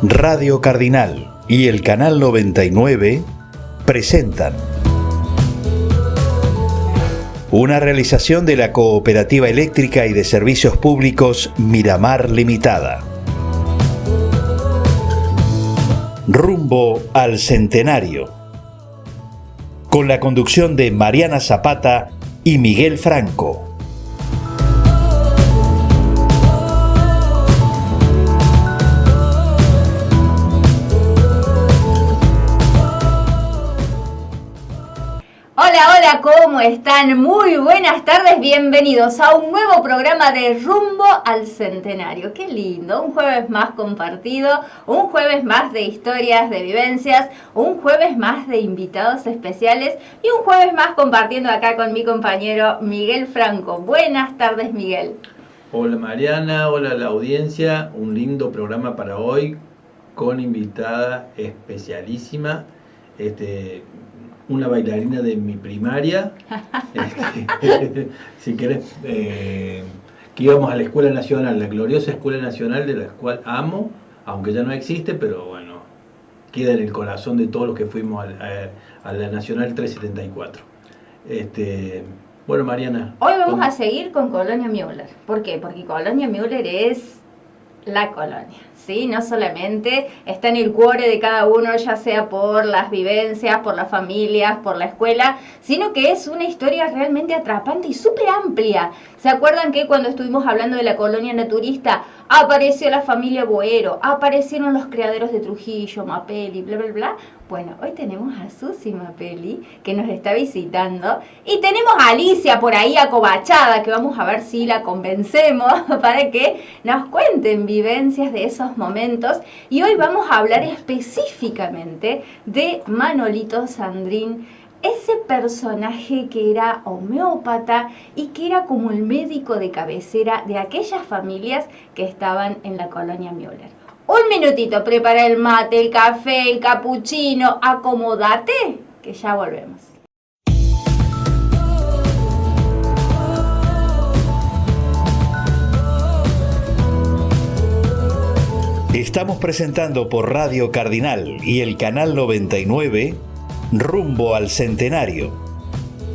Radio Cardinal y el Canal 99 presentan una realización de la Cooperativa Eléctrica y de Servicios Públicos Miramar Limitada. Rumbo al Centenario, con la conducción de Mariana Zapata y Miguel Franco. Hola, ¿cómo están? Muy buenas tardes, bienvenidos a un nuevo programa de Rumbo al Centenario. Qué lindo, un jueves más compartido, un jueves más de historias, de vivencias, un jueves más de invitados especiales y un jueves más compartiendo acá con mi compañero Miguel Franco. Buenas tardes, Miguel. Hola Mariana, hola a la audiencia, un lindo programa para hoy con invitada especialísima, una bailarina de mi primaria, si querés, que íbamos a la Escuela Nacional, la gloriosa Escuela Nacional de la cual amo, aunque ya no existe, pero bueno, queda en el corazón de todos los que fuimos a la Nacional 374. Bueno, Mariana. Hoy vamos a seguir con Colonia Müller. ¿Por qué? Porque Colonia Müller es la colonia, ¿sí? No solamente está en el cuore de cada uno, ya sea por las vivencias, por las familias, por la escuela, sino que es una historia realmente atrapante y súper amplia. ¿Se acuerdan que cuando estuvimos hablando de la colonia naturista, apareció la familia Boero, aparecieron los criaderos de Trujillo, Mapelli, bla, bla, bla? Bueno, hoy tenemos a Susi Mapelli, que nos está visitando, y tenemos a Alicia por ahí acobachada, que vamos a ver si la convencemos para que nos cuenten vivencias de esos momentos. Y hoy vamos a hablar específicamente de Manolito Sandrin, ese personaje que era homeópata y que era como el médico de cabecera de aquellas familias que estaban en la colonia Müller. Un minutito, prepara el mate, el café, el capuchino, acomódate, que ya volvemos. Estamos presentando por Radio Cardinal y el Canal 99 Rumbo al Centenario,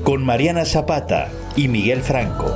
con Mariana Zapata y Miguel Franco.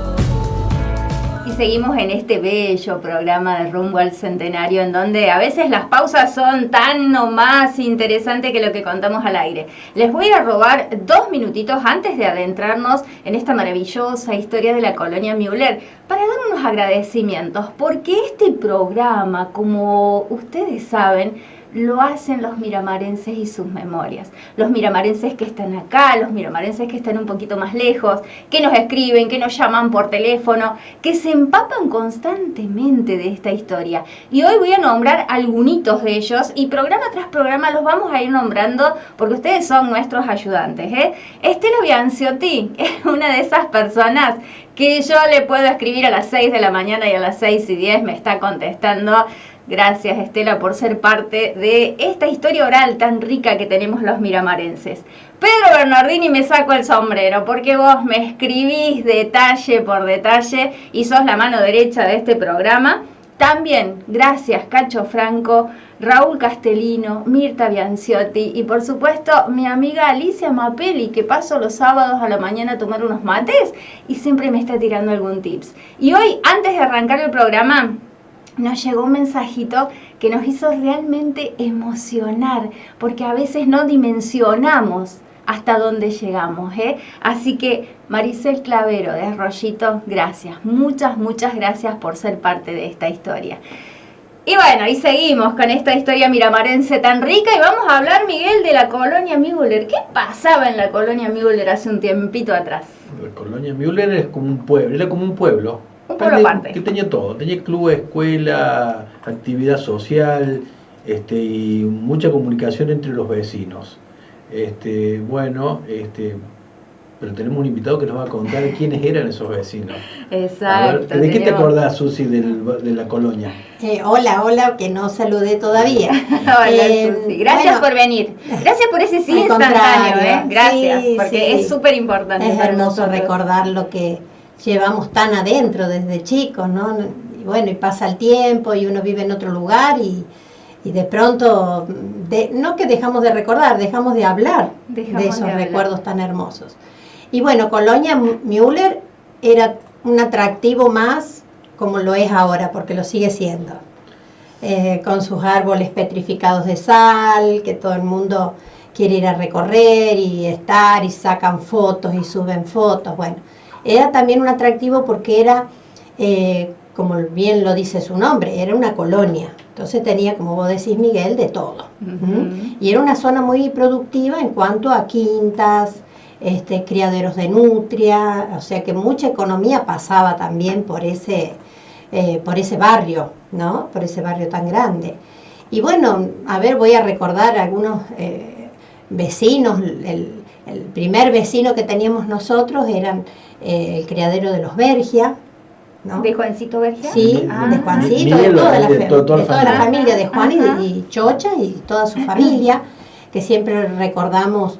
Y seguimos en este bello programa de Rumbo al Centenario, en donde a veces las pausas son tan o más interesantes que lo que contamos al aire. Les voy a robar 2 minutitos antes de adentrarnos en esta maravillosa historia de la colonia Müller, para dar unos agradecimientos, porque este programa, como ustedes saben, lo hacen los miramarenses y sus memorias. Los miramarenses que están acá, los miramarenses que están un poquito más lejos, que nos escriben, que nos llaman por teléfono, que se empapan constantemente de esta historia. Y hoy voy a nombrar algunitos de ellos y programa tras programa los vamos a ir nombrando porque ustedes son nuestros ayudantes, Estela Bianciotti es una de esas personas que yo le puedo escribir a las 6 de la mañana y a las 6:10 me está contestando. Gracias, Estela, por ser parte de esta historia oral tan rica que tenemos los miramarenses. Pedro Bernardini, me saco el sombrero, porque vos me escribís detalle por detalle y sos la mano derecha de este programa. También, gracias, Cacho Franco, Raúl Castellino, Mirta Bianciotti y, por supuesto, mi amiga Alicia Mapelli, que paso los sábados a la mañana a tomar unos mates y siempre me está tirando algún tips. Y hoy, antes de arrancar el programa, nos llegó un mensajito que nos hizo realmente emocionar, porque a veces no dimensionamos hasta dónde llegamos, Así que, Maricel Clavero de Arroyito, gracias, muchas gracias por ser parte de esta historia. Y bueno, y seguimos con esta historia miramarense tan rica y vamos a hablar, Miguel, de la colonia Müller. ¿Qué pasaba en la colonia Müller hace un tiempito atrás? La colonia Müller es como un pueblo, era como un pueblo. Un pueblo aparte. Que tenía todo, tenía club, escuela, actividad social, y mucha comunicación entre los vecinos. Pero tenemos un invitado que nos va a contar quiénes eran esos vecinos. Exacto. Ver, ¿de qué te acordás, Susi, de la colonia? Hola, que no saludé todavía. Hola, Susi. Gracias por venir. Gracias por ese sí instantáneo, Gracias, sí, porque es súper importante. Es hermoso recordar lo que llevamos tan adentro desde chicos, ¿no? Y bueno, y pasa el tiempo y uno vive en otro lugar y Y de pronto, no que dejamos de recordar, dejamos de hablar de esos recuerdos tan hermosos. Y bueno, Colonia Müller era un atractivo más, como lo es ahora, porque lo sigue siendo. Con sus árboles petrificados de sal, que todo el mundo quiere ir a recorrer y estar, y sacan fotos y suben fotos. Bueno, era también un atractivo porque era, como bien lo dice su nombre, era una colonia. Entonces tenía, como vos decís, Miguel, de todo. Y era una zona muy productiva en cuanto a quintas, criaderos de nutria, o sea que mucha economía pasaba también por ese barrio, ¿no? Por ese barrio tan grande. Y bueno, a ver, voy a recordar algunos vecinos. El primer vecino que teníamos nosotros eran el criadero de los Bergia, ¿no? ¿De Juancito Bergia? Sí, de Juancito, de toda la familia de Juan y Chocha y toda su familia, que siempre recordamos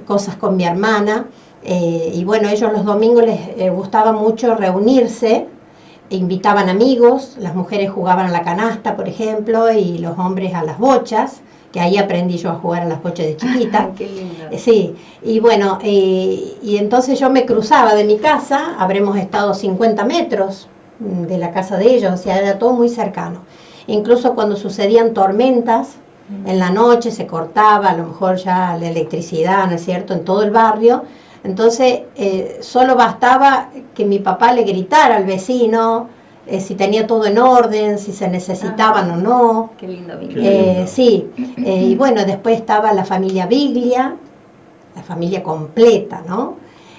cosas con mi hermana. Y bueno, ellos los domingos les gustaba mucho reunirse, invitaban amigos, las mujeres jugaban a la canasta, por ejemplo, y los hombres a las bochas, que ahí aprendí yo a jugar a las bochas de chiquita. Qué lindo. Sí, y bueno, y entonces yo me cruzaba de mi casa, habremos estado 50 metros de la casa de ellos, o sea, era todo muy cercano. Incluso cuando sucedían tormentas, en la noche se cortaba a lo mejor ya la electricidad, ¿no es cierto?, en todo el barrio. Entonces, solo bastaba que mi papá le gritara al vecino si tenía todo en orden, si se necesitaban o no. Qué lindo vínculo. Sí, y bueno, después estaba la familia Biglia, la familia completa, ¿no?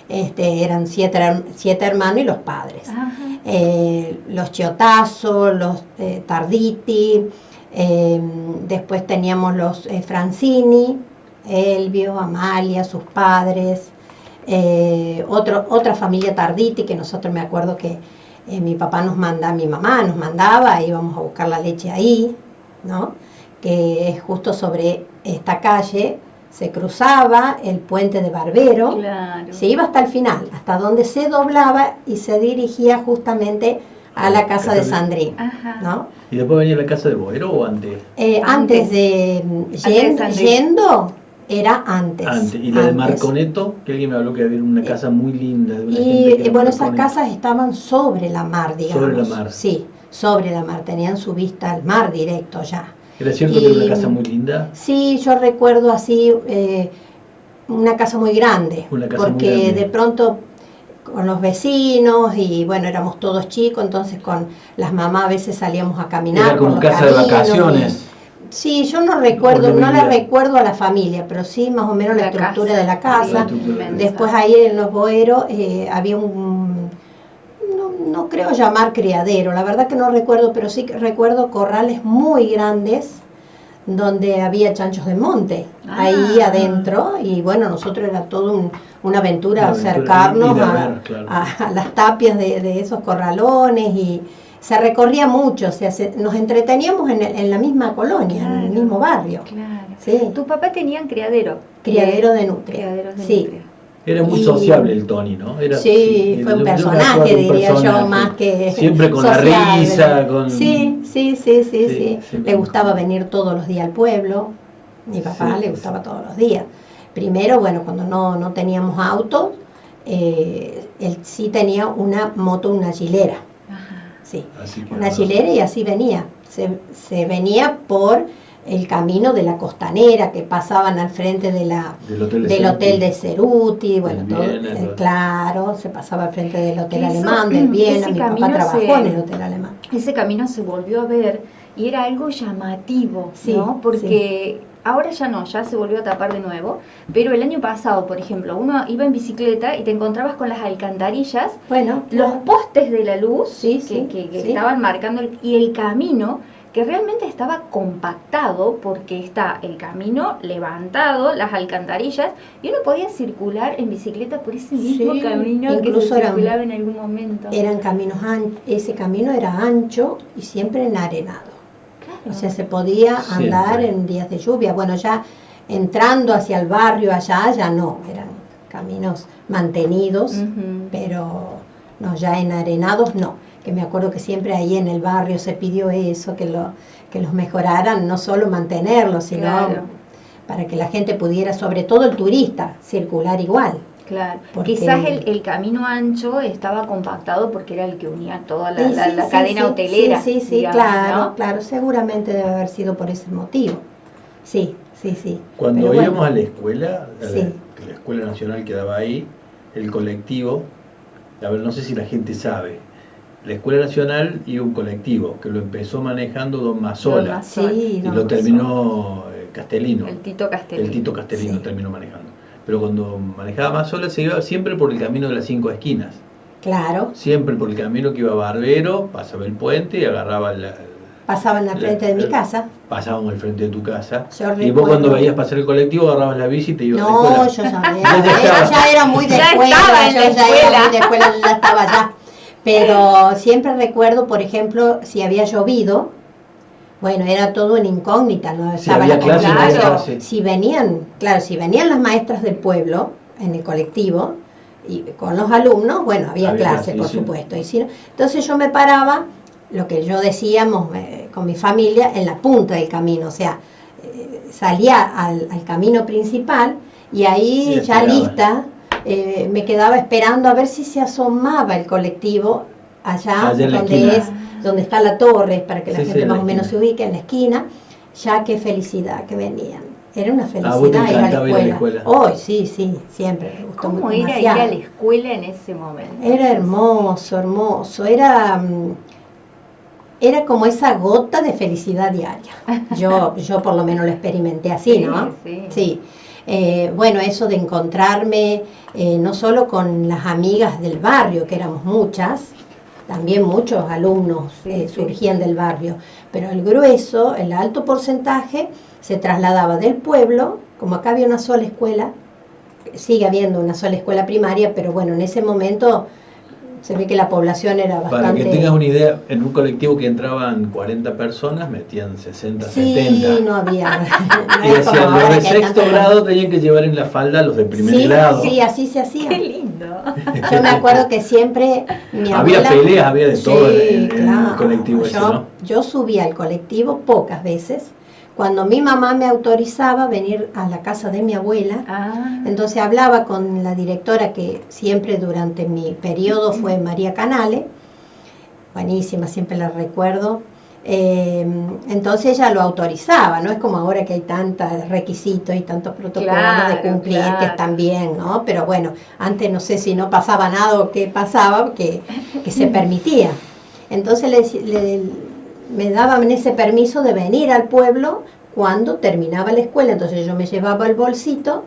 Eran siete hermanos y los padres. Los Chiotazo, los Tarditi, después teníamos los Francini, Elvio, Amalia, sus padres, otra familia Tarditi, que nosotros me acuerdo que mi mamá nos mandaba, íbamos a buscar la leche ahí, ¿no? Que es justo sobre esta calle, se cruzaba el puente de Barbero, claro. Se iba hasta el final, hasta donde se doblaba y se dirigía justamente a la casa de Sandrín, ¿no? ¿Y después venía la casa de Boero o antes? Antes de yendo, era antes. ¿Y la de Marconeto? Que alguien me habló que había una casa muy linda. De una y bueno, esas casas estaban sobre la mar, digamos. Sobre la mar. Sí, sobre la mar, tenían su vista al mar directo ya. ¿Era cierto que era una casa muy linda? Sí, yo recuerdo así una casa muy grande, porque de pronto con los vecinos y bueno, éramos todos chicos, entonces con las mamás a veces salíamos a caminar. Era como casa de vacaciones. Sí, yo no recuerdo, no la recuerdo a la familia, pero sí más o menos la estructura de la casa. Después ahí en los Boeros había no creo llamar criadero, la verdad que no recuerdo, pero sí que recuerdo corrales muy grandes donde había chanchos de monte, ahí adentro, y bueno, nosotros era todo una aventura acercarnos a las tapias de esos corralones, y se recorría mucho, o sea, nos entreteníamos en la misma colonia, en el mismo barrio. Claro. Sí. ¿Tus papás tenían criadero? Criadero de nutria. Criaderos de sí. nutria. Era muy sociable el Tony, ¿no? Sí, fue un personaje, diría yo, más que siempre con sociable. La risa, con... Sí. Le gustaba venir todos los días al pueblo. Mi papá le gustaba todos los días. Primero, bueno, cuando no teníamos auto, él sí tenía una moto, una gilera. Sí, una gilera, y así venía. Se venía por el camino de la Costanera, que pasaban al frente del hotel de Ceruti, bueno, todo, claro, se pasaba al frente del hotel alemán, del Viena. Mi papá trabajó en el hotel alemán. Ese camino se volvió a ver y era algo llamativo, ¿no? Porque ahora ya no, ya se volvió a tapar de nuevo, pero el año pasado, por ejemplo, uno iba en bicicleta y te encontrabas con las alcantarillas, los postes de la luz que estaban marcando y el camino, que realmente estaba compactado, porque está el camino levantado, las alcantarillas, y uno podía circular en bicicleta por ese mismo camino, incluso que se circulaba en algún momento. Eran caminos ese camino era ancho y siempre enarenado. Claro. O sea, se podía andar en días de lluvia. Bueno, ya entrando hacia el barrio allá, ya no, eran caminos mantenidos, pero no, ya enarenados no. que me acuerdo que siempre ahí en el barrio se pidió eso, que los mejoraran, no solo mantenerlos, sino para que la gente pudiera, sobre todo el turista, circular igual. Claro, quizás el camino ancho estaba compactado porque era el que unía toda la cadena hotelera. Sí, digamos, claro, ¿no? Claro, seguramente debe haber sido por ese motivo. Sí. Cuando íbamos a la escuela, la Escuela Nacional quedaba ahí, el colectivo, a ver, no sé si la gente sabe, la Escuela Nacional y un colectivo que lo empezó manejando Don Mazzola, y lo terminó Castellino. El Tito Castellino terminó manejando. Pero cuando manejaba Mazzola se iba siempre por el camino de las 5 esquinas. Claro. Siempre por el camino que iba a Barbero, pasaba el puente y agarraba pasaban al frente de mi casa. Pasábamos al frente de tu casa. Y vos cuando veías pasar el colectivo agarrabas la bici y te ibas a la escuela. No, yo ya era muy de escuela. Yo ya estaba allá. Pero siempre recuerdo, por ejemplo, si había llovido, bueno, era todo una incógnita, no estaba la clase. Si venían las maestras del pueblo en el colectivo y con los alumnos, bueno, había clase, por supuesto. Y si no, entonces yo me paraba, lo que yo decíamos con mi familia, en la punta del camino, o sea, salía al camino principal y ahí ya lista, me quedaba esperando a ver si se asomaba el colectivo allá donde está la torre, para que la gente más o menos se ubique en la esquina. Ya qué felicidad que venían. Era una felicidad ir a la escuela. Hoy sí, siempre me gustó mucho. ¿Cómo era ir a la escuela en ese momento? Era hermoso. Era como esa gota de felicidad diaria. Yo por lo menos lo experimenté así, ¿no? Sí. Bueno, eso de encontrarme no solo con las amigas del barrio, que éramos muchas, también muchos alumnos surgían del barrio, pero el grueso, el alto porcentaje, se trasladaba del pueblo. Como acá había una sola escuela, sigue habiendo una sola escuela primaria, pero bueno, en ese momento se ve que la población era bastante... Para que tengas una idea, en un colectivo que entraban 40 personas, metían 60, 70. Sí, no había... y decían, los de sexto grado tenían que llevar en la falda los de primer grado. Sí, así se hacía. ¡Qué lindo! Yo me acuerdo que siempre mi abuela... Había peleas, había de todo en el colectivo ese, ¿no? Yo subía al colectivo pocas veces. Cuando mi mamá me autorizaba venir a la casa de mi abuela, entonces hablaba con la directora, que siempre durante mi periodo fue María Canale, buenísima, siempre la recuerdo. Entonces ella lo autorizaba, no es como ahora que hay tantos requisitos y tantos protocolos de cumplir, que están bien, ¿no? Pero bueno, antes no sé si no pasaba nada o qué pasaba, que se permitía. Entonces me daban ese permiso de venir al pueblo cuando terminaba la escuela. Entonces yo me llevaba el bolsito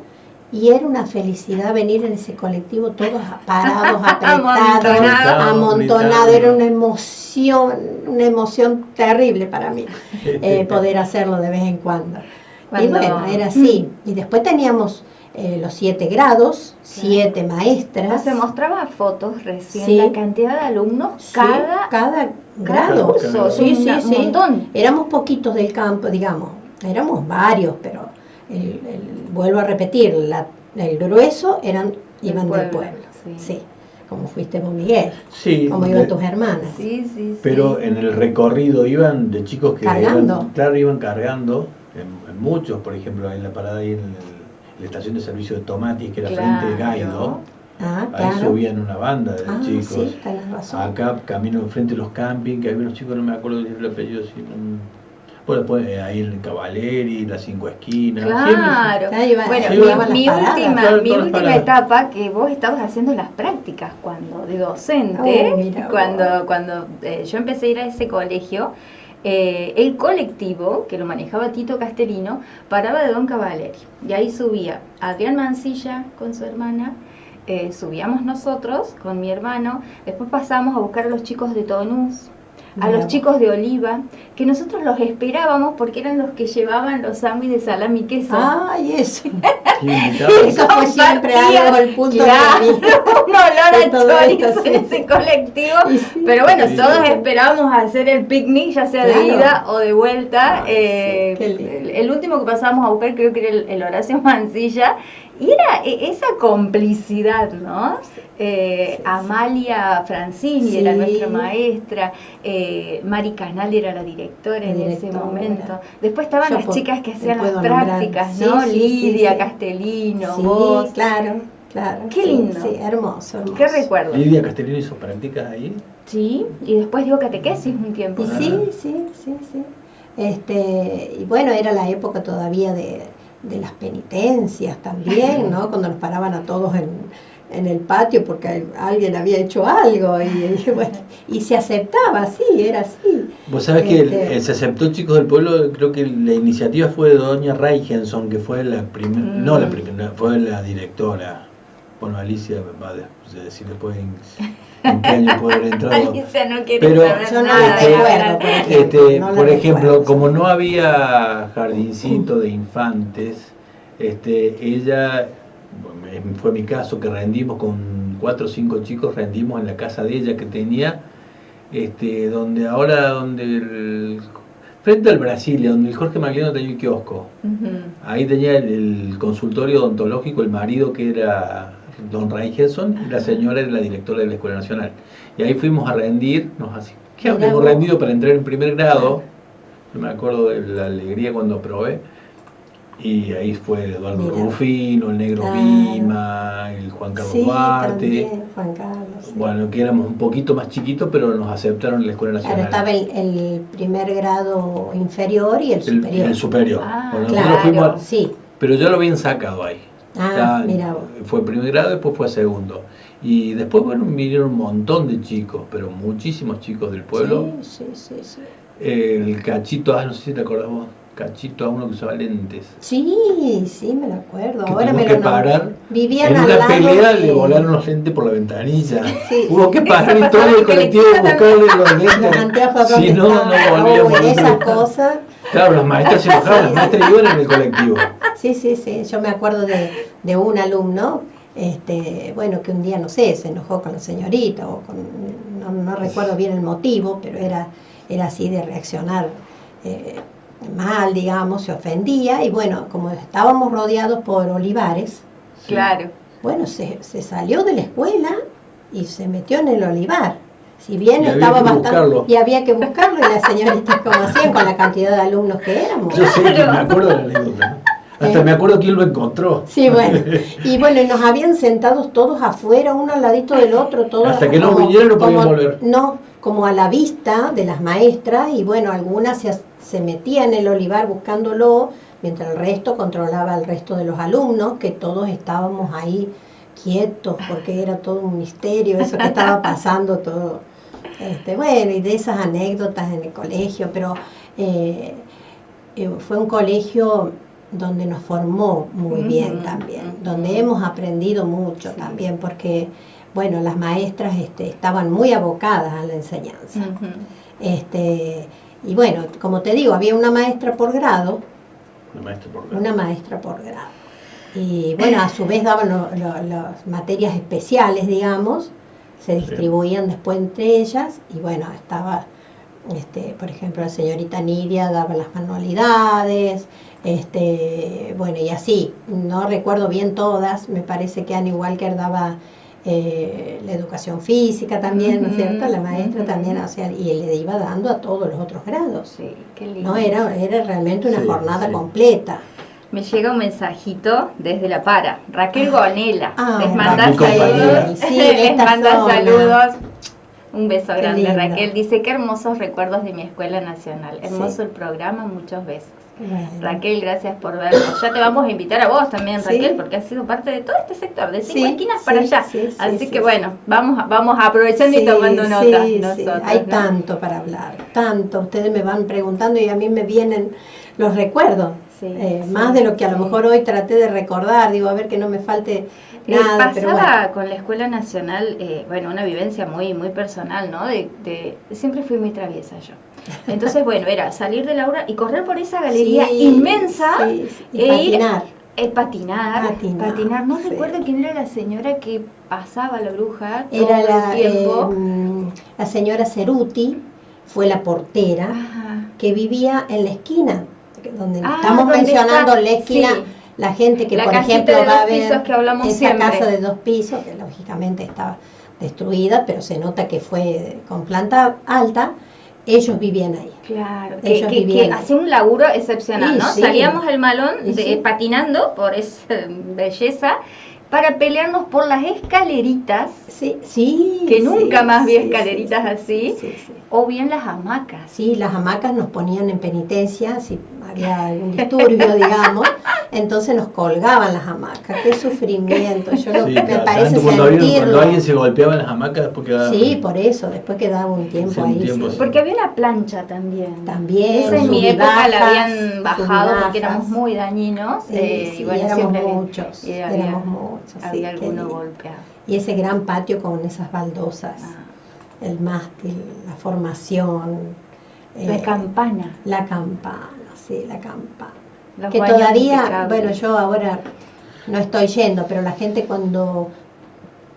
y era una felicidad venir en ese colectivo todos parados, apretados, amontonados. Era una emoción terrible para mí poder hacerlo de vez en cuando. Y bueno, era así. Y después teníamos los 7 grados, 7 maestras. Se mostraba fotos recién, la cantidad de alumnos cada grado. Sí, un montón. Éramos poquitos del campo, digamos, éramos varios, pero vuelvo a repetir, el grueso iban del pueblo. Sí. Como fuiste vos, Miguel, como iban tus hermanas. Pero en el recorrido iban de chicos que iban cargando, en muchos, por ejemplo, en la parada ahí en la estación de servicio de Tomatis, que era frente de Gaido. Ahí subían una banda de chicos. Sí, tenés razón. Acá, camino enfrente de los camping, que había unos chicos, no me acuerdo el apellido, bueno, después ahí en el Cavaleri, las 5 esquinas. Claro. Bueno, mi última etapa, que vos estabas haciendo las prácticas de docente, cuando yo empecé a ir a ese colegio, el colectivo, que lo manejaba Tito Castellino, paraba de Don Cavaleri. Y ahí subía Adrián Mancilla con su hermana, subíamos nosotros con mi hermano, después pasamos a buscar a los chicos de Tonús, a los chicos de Oliva, que nosotros los esperábamos porque eran los que llevaban los sándwiches de salami y queso. ¡Ay, eso! Eso fue siempre algo al punto de un olor a chorizo en ese colectivo. Pero bueno, todos esperábamos hacer el picnic, ya sea de ida o de vuelta. El último que pasábamos a buscar creo que era el Horacio Mancilla, Y era esa complicidad, ¿no? Amalia Francini era nuestra maestra, Mari Canal era la directora en ese momento. Después estaban las chicas que hacían las prácticas, ¿no? Lidia Castellino, vos. Claro. Qué lindo. Sí, hermoso. Qué recuerdo. ¿Lidia Castellino hizo prácticas ahí? Sí, y después dio catequesis un tiempo. Sí. Y bueno, era la época todavía de las penitencias también, ¿no? Cuando nos paraban a todos en el patio porque alguien había hecho algo y se aceptaba, sí, era así. Vos sabés que se aceptó Chicos del Pueblo, creo que la iniciativa fue de doña Reichenson, que fue la primera, fue la directora. Bueno, Alicia va a decir después en qué año puede haber entrado. Alicia no quiere pero saber nada. Por ejemplo, como no había jardincito de infantes, ella, fue mi caso, que rendimos con 4 o 5 chicos, rendimos en la casa de ella que tenía, frente al Brasilia, donde el Jorge Magliano tenía el kiosco. Ahí tenía el consultorio odontológico, el marido que era don Reichenson, y la señora era la directora de la Escuela Nacional. Y ahí fuimos a rendirnos así. ¿Qué habíamos rendido para entrar en primer grado? Yo me acuerdo de la alegría cuando aprobé. Y ahí fue Eduardo Rufino, el Negro Lima, el Juan Carlos Duarte. También, Juan Carlos. Sí. Bueno, que éramos un poquito más chiquitos, pero nos aceptaron en la Escuela Nacional. Claro, estaba el primer grado inferior y el superior. El superior. Bueno, nosotros fuimos pero ya lo habían sacado ahí. Mira vos. Fue primer grado, después fue segundo. Y después, vinieron un montón de chicos, pero muchísimos chicos del pueblo. Sí. El Cachito, no sé si te acordás vos. Cachito, a uno que usaba lentes. Sí, me lo acuerdo. Que ahora me que parar. Vivían en una pelea le volaron los lentes por la ventanilla. Hubo que parar y todo el colectivo buscarle los lentes. Si no volvíamos. Esas cosas. Claro, las maestras se enojaban, las maestras iban en el colectivo. Sí. Yo me acuerdo de un alumno, que un día, no sé, se enojó con la señorita, no recuerdo bien el motivo, pero era así de reaccionar mal, digamos, se ofendía, y bueno, como estábamos rodeados por olivares, claro, bueno, se salió de la escuela y se metió en el olivar. Si bien estaba bastante, y había que buscarlo, y las señoritas como hacían con la cantidad de alumnos que éramos. Yo sé que me acuerdo de la anécdota. Hasta me acuerdo quién lo encontró. Sí, bueno. Y nos habían sentados todos afuera, uno al ladito del otro, todos. Hasta que no vinieron no podíamos volver. No, como a la vista de las maestras, y algunas se metían en el olivar buscándolo, mientras el resto controlaba al resto de los alumnos, que todos estábamos ahí quietos, porque era todo un misterio eso que estaba pasando todo. Y de esas anécdotas en el colegio, pero fue un colegio donde nos formó muy bien también, donde hemos aprendido mucho también, porque las maestras estaban muy abocadas a la enseñanza. Y como te digo, había una maestra por grado. Una maestra por grado. Y a su vez daban las materias especiales, digamos, se distribuían después entre ellas, y estaba, por ejemplo, la señorita Nidia daba las manualidades, y así, no recuerdo bien todas, me parece que Ana Walker daba la educación física también, ¿no es cierto? La maestra también, y le iba dando a todos los otros grados. Sí, qué lindo. No, era realmente una jornada completa. Me llega un mensajito desde La Para. Raquel Gonela les manda saludos. Les manda saludos. Un beso grande, lindo. Raquel dice: qué hermosos recuerdos de mi escuela nacional. Hermoso el programa, muchos besos. Bueno. Raquel, gracias por vernos. Ya te vamos a invitar a vos también, Raquel, porque has sido parte de todo este sector, de 5 esquinas para allá. Así que vamos aprovechando y tomando nota. Hay tanto para hablar, tanto. Ustedes me van preguntando y a mí me vienen los recuerdos. Más de lo que a lo mejor hoy traté de recordar, digo, a ver que no me falte nada. Pasaba con la Escuela Nacional, una vivencia muy, muy personal, ¿no? Siempre fui muy traviesa yo. Entonces, era salir del aula y correr por esa galería inmensa y patinar. Patinar. No recuerdo quién era la señora que pasaba la bruja todo era el tiempo. La señora Ceruti, fue la portera que vivía en la esquina, donde estamos mencionando la esquina, la gente que, la por casita ejemplo, de va a dos ver pisos que hablamos esa siempre. casa de 2 pisos, que lógicamente estaba destruida, pero se nota que fue con planta alta, ellos vivían ahí. Claro, Ellos que vivían ahí. hacía un laburo excepcional, Y ¿no? sí. Salíamos al malón Y sí. patinando por esa belleza para pelearnos por las escaleritas, Sí, que nunca sí, más vi sí, escaleritas así, sí, sí. o bien las hamacas. Sí, las hamacas nos ponían en penitencia si había algún disturbio, digamos, entonces nos colgaban las hamacas. Qué sufrimiento. Yo Sí, me claro, parece tanto sentirlo. cuando alguien se golpeaba en las hamacas, después quedaba... Sí, por eso, después quedaba un tiempo Sí, un ahí. tiempo, sí. sí. Porque había una plancha también. También, Esa en mi sub y época la bajas, habían bajado sub y porque éramos bajas. muy dañinos. Sí, Y bueno, éramos siempre había- muchos, y había, éramos muchos. había sí, qué alguno lindo. golpeado. Y ese gran patio con esas baldosas, Ah. el mástil, la formación. La campana. La campana, sí, la campana. Los Que baños todavía, impecables. bueno, yo ahora no estoy yendo, pero la gente cuando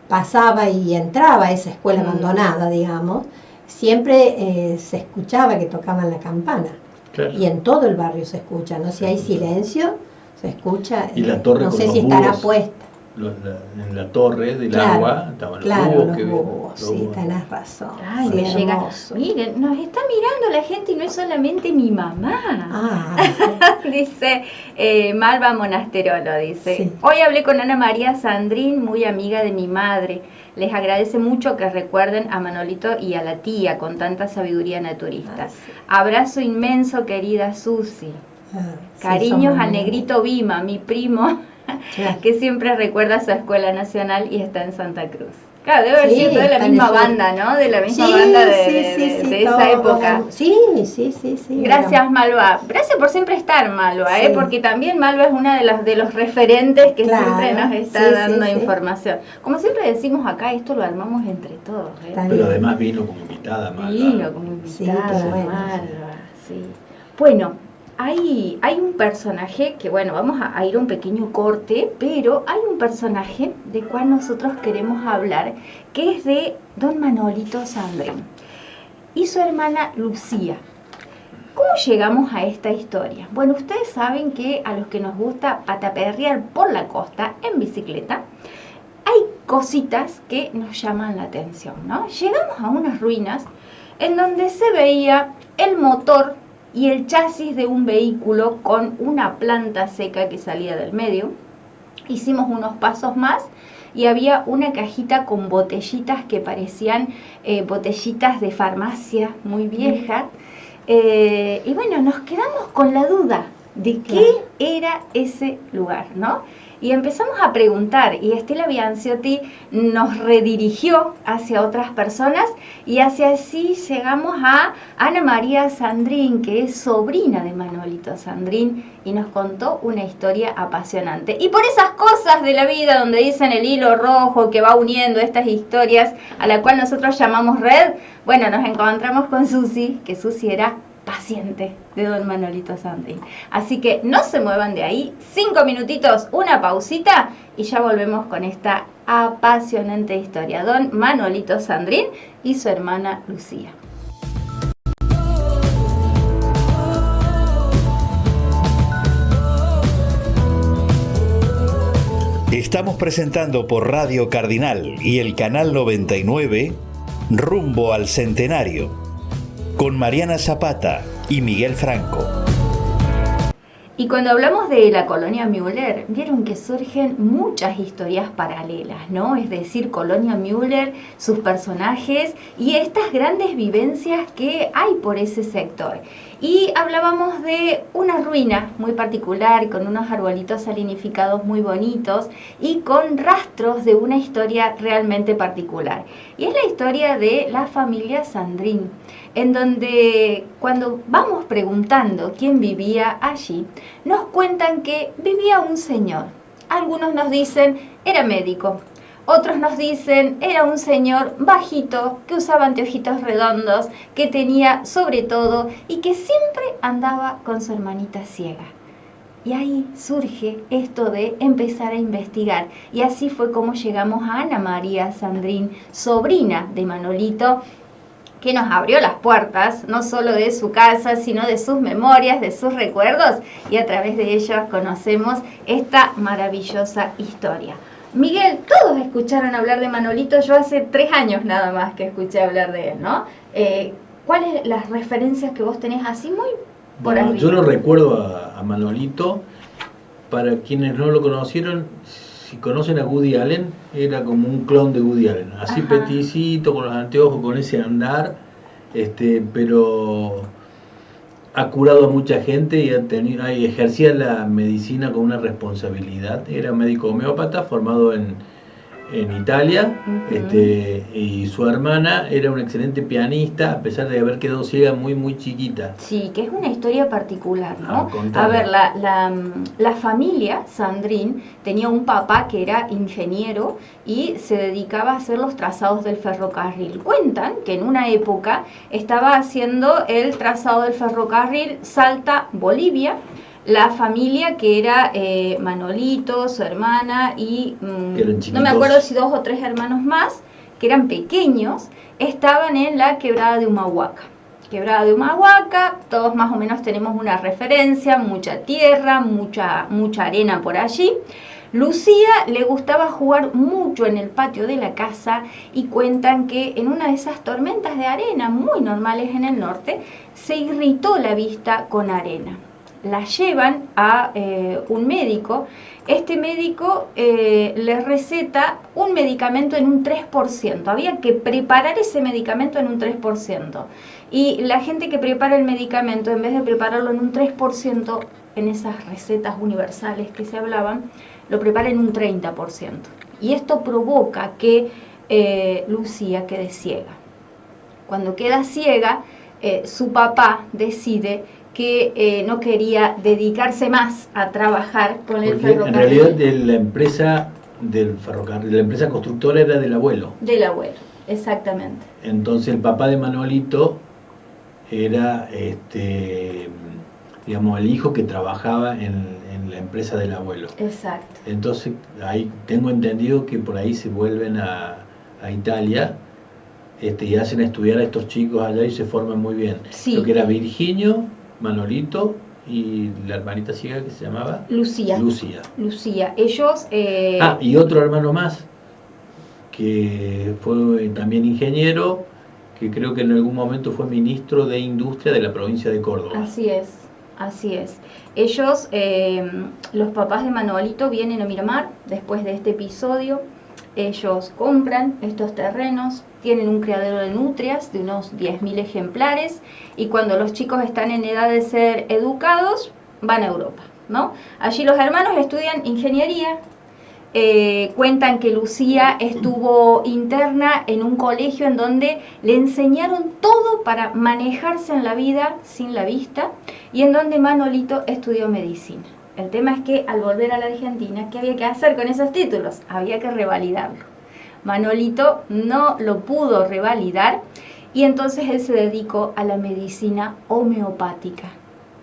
pasaba y entraba a esa escuela abandonada, digamos, siempre se escuchaba que tocaban la campana. Claro. Y en todo el barrio se escucha, ¿no? Si hay silencio, se escucha. Y la torre no con sé los si estará búhos. puesta. En la torre del Claro, agua estaban los claro, búhos. los que- búhos, los sí, búhos. tenés razón. Ay, sí, me llega. hermoso. Miren, nos está mirando la gente y no es solamente mi mamá. Ah, Dice Malva Monasterolo, dice, Sí. hoy hablé con Ana María Sandrín, muy amiga de mi madre. Les agradece mucho que recuerden a Manolito y a la tía con tanta sabiduría naturista. sí. Abrazo inmenso, querida Susi. Ah, sí, Cariños somos al muy- negrito Vima, mi primo, Claro. que siempre recuerda su escuela nacional y está en Santa Cruz. Claro, debe haber Sí, sido de la está en misma el sur. banda, ¿no? De la misma Sí, banda de, sí, de- sí, de- sí, de esa todos época. éramos- Sí, sí, sí, sí. Gracias, éramos- Malva. Gracias por siempre estar, Malva, Sí. porque también Malva es una de los referentes que Claro, siempre nos está sí, sí, dando sí. información. Como siempre decimos acá, esto lo armamos entre todos. Está Pero bien. además vino como invitada, Malva. Vino como Sí, invitada, qué bueno. Malva, sí. Bueno, hay un personaje que, bueno, vamos a ir a un pequeño corte, pero hay un personaje de cual nosotros queremos hablar, que es de don Manolito Sandrín y su hermana Lucía. ¿Cómo llegamos a esta historia? Bueno, ustedes saben que a los que nos gusta pataperrear por la costa en bicicleta, hay cositas que nos llaman la atención, ¿no? Llegamos a unas ruinas en donde se veía el motor y el chasis de un vehículo con una planta seca que salía del medio. Hicimos unos pasos más y había una cajita con botellitas que parecían botellitas de farmacia muy viejas. Y bueno, nos quedamos con la duda de qué era ese lugar, ¿no? Y empezamos a preguntar y Estela Bianciotti nos redirigió hacia otras personas y hacia así llegamos a Ana María Sandrín, que es sobrina de Manolito Sandrín, y nos contó una historia apasionante. Y por esas cosas de la vida donde dicen el hilo rojo que va uniendo estas historias a la cual nosotros llamamos red, bueno, nos encontramos con Susi, que Susi era paciente de don Manolito Sandrín. Así que no se muevan de ahí, 5 minutitos, una pausita y ya volvemos con esta apasionante historia. Don Manolito Sandrín y su hermana Lucía. Estamos presentando por Radio Cardinal y el Canal 99 Rumbo al Centenario con Mariana Zapata y Miguel Franco. Y cuando hablamos de la colonia Müller, vieron que surgen muchas historias paralelas, ¿no? Es decir, colonia Müller, sus personajes y estas grandes vivencias que hay por ese sector. Y hablábamos de una ruina muy particular, con unos arbolitos salinificados muy bonitos y con rastros de una historia realmente particular. Y es la historia de la familia Sandrín, en donde cuando vamos preguntando quién vivía allí, nos cuentan que vivía un señor. Algunos nos dicen era médico, otros nos dicen era un señor bajito, que usaba anteojitos redondos, que tenía sobre todo y que siempre andaba con su hermanita ciega. Y ahí surge esto de empezar a investigar. Y así fue como llegamos a Ana María Sandrín, sobrina de Manolito, que nos abrió las puertas, no solo de su casa, sino de sus memorias, de sus recuerdos, y a través de ellos conocemos esta maravillosa historia. Miguel, todos escucharon hablar de Manolito, yo hace 3 años nada más que escuché hablar de él, ¿no? ¿Cuáles las referencias que vos tenés así muy por arriba? Yo lo recuerdo a Manolito, para quienes no lo conocieron, si conocen a Woody Allen, era como un clon de Woody Allen, así peticito, con los anteojos, con ese andar, pero ha curado a mucha gente y ejercía la medicina con una responsabilidad. Era médico homeópata formado en Italia, y su hermana era una excelente pianista, a pesar de haber quedado ciega muy chiquita. Sí, que es una historia particular, ¿no? A ver, la familia Sandrín tenía un papá que era ingeniero y se dedicaba a hacer los trazados del ferrocarril. Cuentan que en una época estaba haciendo el trazado del ferrocarril Salta-Bolivia. La familia que era Manolito, su hermana y no me acuerdo si 2 o 3 hermanos más, que eran pequeños, estaban en la quebrada de Humahuaca. Quebrada de Humahuaca, todos más o menos tenemos una referencia, mucha tierra, mucha arena por allí. Lucía le gustaba jugar mucho en el patio de la casa y cuentan que en una de esas tormentas de arena muy normales en el norte, se irritó la vista con arena. La llevan a un médico. Este médico le receta un medicamento en un 3%. Había que preparar ese medicamento en un 3%. Y la gente que prepara el medicamento, en vez de prepararlo en un 3%, en esas recetas universales que se hablaban, lo prepara en un 30%. Y esto provoca que Lucía quede ciega. Cuando queda ciega, su papá decide que no quería dedicarse más a trabajar con el ferrocarril. En realidad la empresa del ferrocarril, la empresa constructora era del abuelo. Del abuelo, exactamente. Entonces el papá de Manolito era, digamos, el hijo que trabajaba en la empresa del abuelo. Exacto. Entonces ahí tengo entendido que por ahí se vuelven a Italia, y hacen estudiar a estos chicos allá y se forman muy bien. Sí. Lo que era Virginio, Manolito y la hermanita ciega que se llamaba Lucía. Ellos y otro hermano más que fue también ingeniero, que creo que en algún momento fue ministro de Industria de la provincia de Córdoba. Así es. Ellos, los papás de Manolito, vienen a Miramar después de este episodio. Ellos compran estos terrenos, tienen un criadero de nutrias de unos 10.000 ejemplares y cuando los chicos están en edad de ser educados, van a Europa, ¿no? Allí los hermanos estudian ingeniería. Cuentan que Lucía estuvo interna en un colegio en donde le enseñaron todo para manejarse en la vida sin la vista y en donde Manolito estudió medicina. El tema es que al volver a la Argentina, ¿qué había que hacer con esos títulos? Había que revalidarlo. Manolito no lo pudo revalidar y entonces él se dedicó a la medicina homeopática.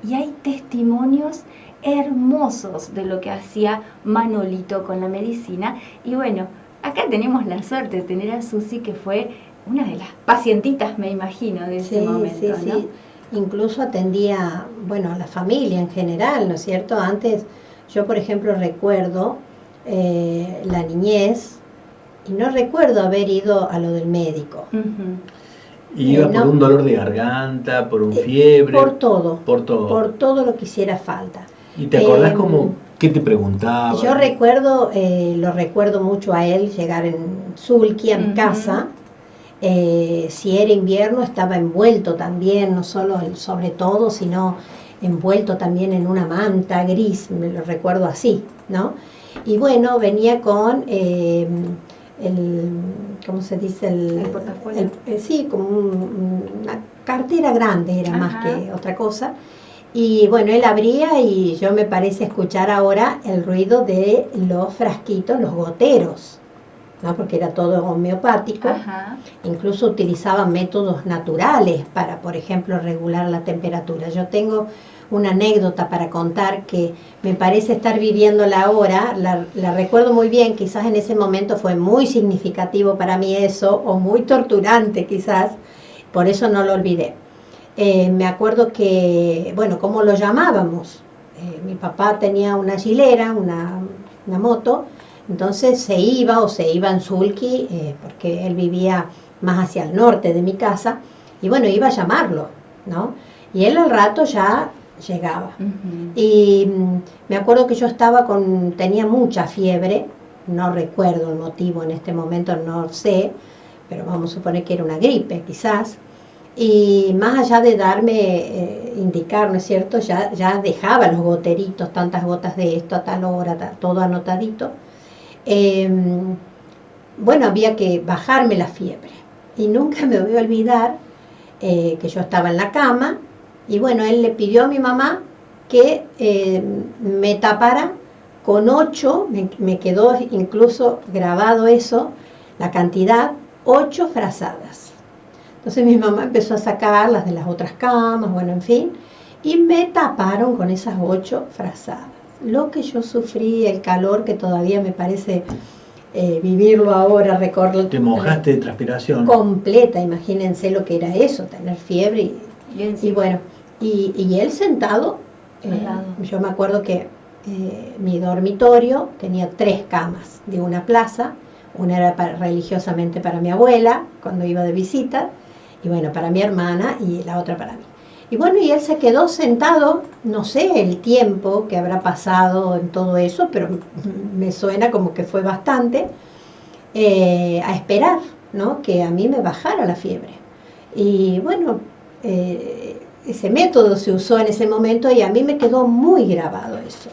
Y hay testimonios hermosos de lo que hacía Manolito con la medicina. Y bueno, acá tenemos la suerte de tener a Susi, que fue una de las pacientitas, me imagino, de ese momento, ¿no? Sí. Incluso atendía, a la familia en general, ¿no es cierto? Antes, yo por ejemplo recuerdo la niñez y no recuerdo haber ido a lo del médico. Iba por un dolor de garganta, por un fiebre. Por todo. Por todo lo que hiciera falta. ¿Y te acordás qué te preguntaba? Yo recuerdo, lo recuerdo mucho a él, llegar en Sulki a mi casa. Si era invierno estaba envuelto también, no solo sobre todo, sino envuelto también en una manta gris, me lo recuerdo así, ¿no? Y bueno, venía con ¿cómo se dice? El portafolio. Sí, como una cartera grande, era más que otra cosa. Y bueno, él abría y yo me parece escuchar ahora el ruido de los frasquitos, los goteros, ¿no? Porque era todo homeopático. Incluso utilizaban métodos naturales para, por ejemplo, regular la temperatura. Yo tengo una anécdota para contar que me parece estar viviéndola ahora, la recuerdo muy bien, quizás en ese momento fue muy significativo para mí eso, o muy torturante quizás. por eso no lo olvidé. Me acuerdo que, bueno, ¿cómo lo llamábamos? Mi papá tenía una hilera, una moto, entonces se iba en sulky, porque él vivía más hacia el norte de mi casa, y bueno, iba a llamarlo, ¿no? Y él al rato ya llegaba. Y me acuerdo que yo tenía mucha fiebre, no recuerdo el motivo en este momento, no sé, pero vamos a suponer que era una gripe quizás, y más allá de darme, indicar, ¿no es cierto?, ya dejaba los goteritos, tantas gotas de esto a tal hora, todo anotadito. Bueno, había que bajarme la fiebre, y nunca me voy a olvidar que yo estaba en la cama, y bueno, él le pidió a mi mamá que me tapara con 8, me quedó incluso grabado eso, la cantidad, 8 frazadas. Entonces mi mamá empezó a sacarlas de las otras camas, bueno, en fin, y me taparon con esas 8 frazadas. Lo que yo sufrí, el calor que todavía me parece vivirlo ahora, recordarlo. Te mojaste de transpiración. Completa, imagínense lo que era eso, tener fiebre y bueno, y él sentado, yo me acuerdo que mi dormitorio tenía 3 camas de una plaza, una era religiosamente para mi abuela cuando iba de visita, y bueno, para mi hermana, y la otra para mí. Y bueno, y él se quedó sentado, no sé el tiempo que habrá pasado en todo eso, pero me suena como que fue bastante, a esperar, ¿no?, que a mí me bajara la fiebre. Y bueno, ese método se usó en ese momento y a mí me quedó muy grabado eso.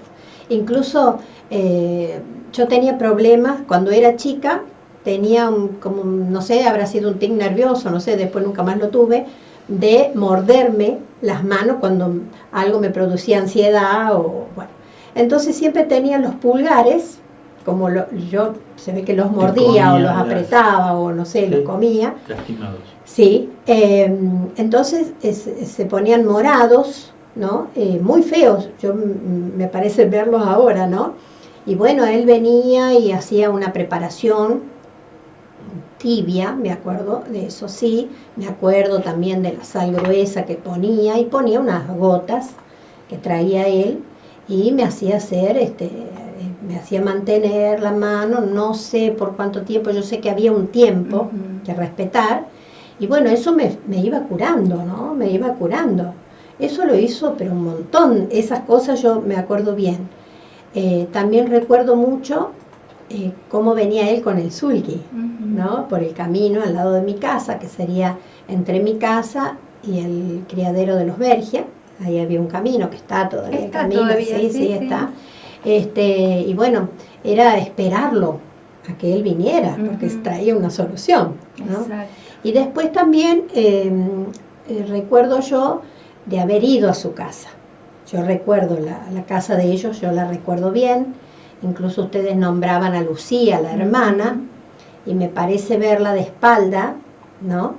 Incluso yo tenía problemas cuando era chica, tenía como, no sé, habrá sido un tic nervioso, no sé, después nunca más lo tuve, de morderme las manos cuando algo me producía ansiedad o bueno. Entonces siempre tenía los pulgares, como yo se ve que los mordía o los apretaba o no sé, los comía. Lastimados. Sí, entonces se ponían morados, ¿no? Muy feos, me parece verlos ahora, ¿no? Y bueno, él venía y hacía una preparación tibia, me acuerdo de eso, sí, me acuerdo también de la sal gruesa que ponía, y ponía unas gotas que traía él, y me hacía hacer, me hacía mantener la mano, no sé por cuánto tiempo, yo sé que había un tiempo que respetar, y bueno, eso me iba curando, ¿no? Me iba curando. Eso lo hizo, pero un montón, esas cosas yo me acuerdo bien. También recuerdo mucho cómo venía él con el sulky, ¿no? Por el camino al lado de mi casa, que sería entre mi casa y el criadero de los Bergia. Ahí había un camino que está todavía. Está el camino, todavía, sí, está. Y bueno, era esperarlo a que él viniera, porque traía una solución, ¿no? Exacto. Y después también recuerdo yo de haber ido a su casa. Yo recuerdo la casa de ellos, yo la recuerdo bien. Incluso ustedes nombraban a Lucía, la hermana, y me parece verla de espalda, ¿no?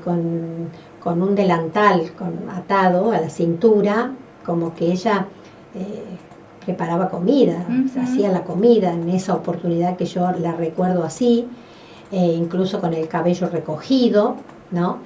Con un delantal atado a la cintura, como que ella preparaba comida, hacía la comida en esa oportunidad que yo la recuerdo así, incluso con el cabello recogido, ¿no?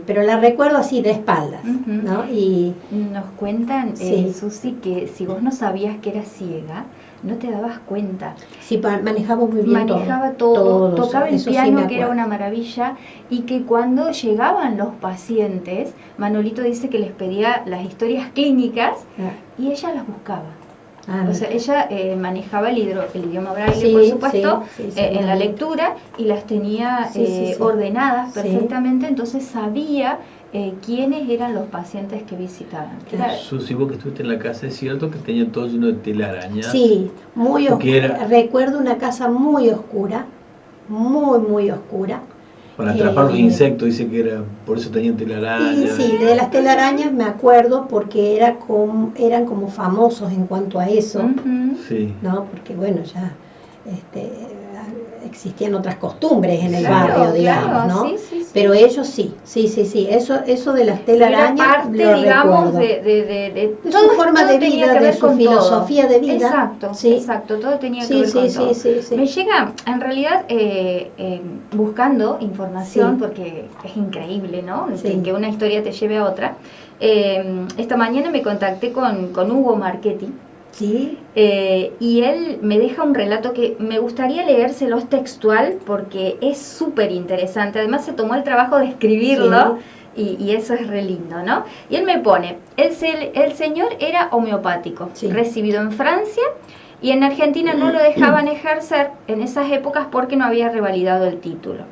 Pero la recuerdo así de espaldas, ¿no? Y nos cuentan, Susi, que si vos no sabías que era ciega, no te dabas cuenta. Sí, manejaba muy bien. Manejaba todo, tocaba el piano, que era una maravilla, y que cuando llegaban los pacientes, Manolito dice que les pedía las historias clínicas y ella las buscaba. O sea, ella manejaba el idioma braille, por supuesto, en la lectura, y las tenía ordenadas perfectamente, entonces sabía quiénes eran los pacientes que visitaban. Susi, vos que estuviste en la casa, ¿es cierto que tenía todo lleno de telarañas? Sí, muy oscura. Recuerdo una casa muy oscura, muy oscura. Para atrapar los insectos, dice que era, por eso tenían telarañas. Sí, de las telarañas me acuerdo porque eran como famosos en cuanto a eso, sí, ¿no? Porque bueno, ya existían otras costumbres en el Claro, barrio, digamos, claro, ¿no? sí. Pero ellos sí, eso de las telarañas era parte, lo digamos, recuerdo. de De todo, su forma todo de tenía vida, que de ver su con filosofía todo. de vida. Exacto, Sí. exacto, todo tenía que ver con todo. Sí. Me llega, en realidad, buscando información, Sí. porque es increíble, ¿no? Sí. Que una historia te lleve a otra. Esta mañana me contacté con Hugo Marchetti. Sí. Y él me deja un relato que me gustaría leérselos textual porque es súper interesante. Además se tomó el trabajo de escribirlo y eso es re lindo, ¿no? Y él me pone, el señor era homeopático, recibido en Francia, y en Argentina no lo dejaban ejercer en esas épocas porque no había revalidado el título.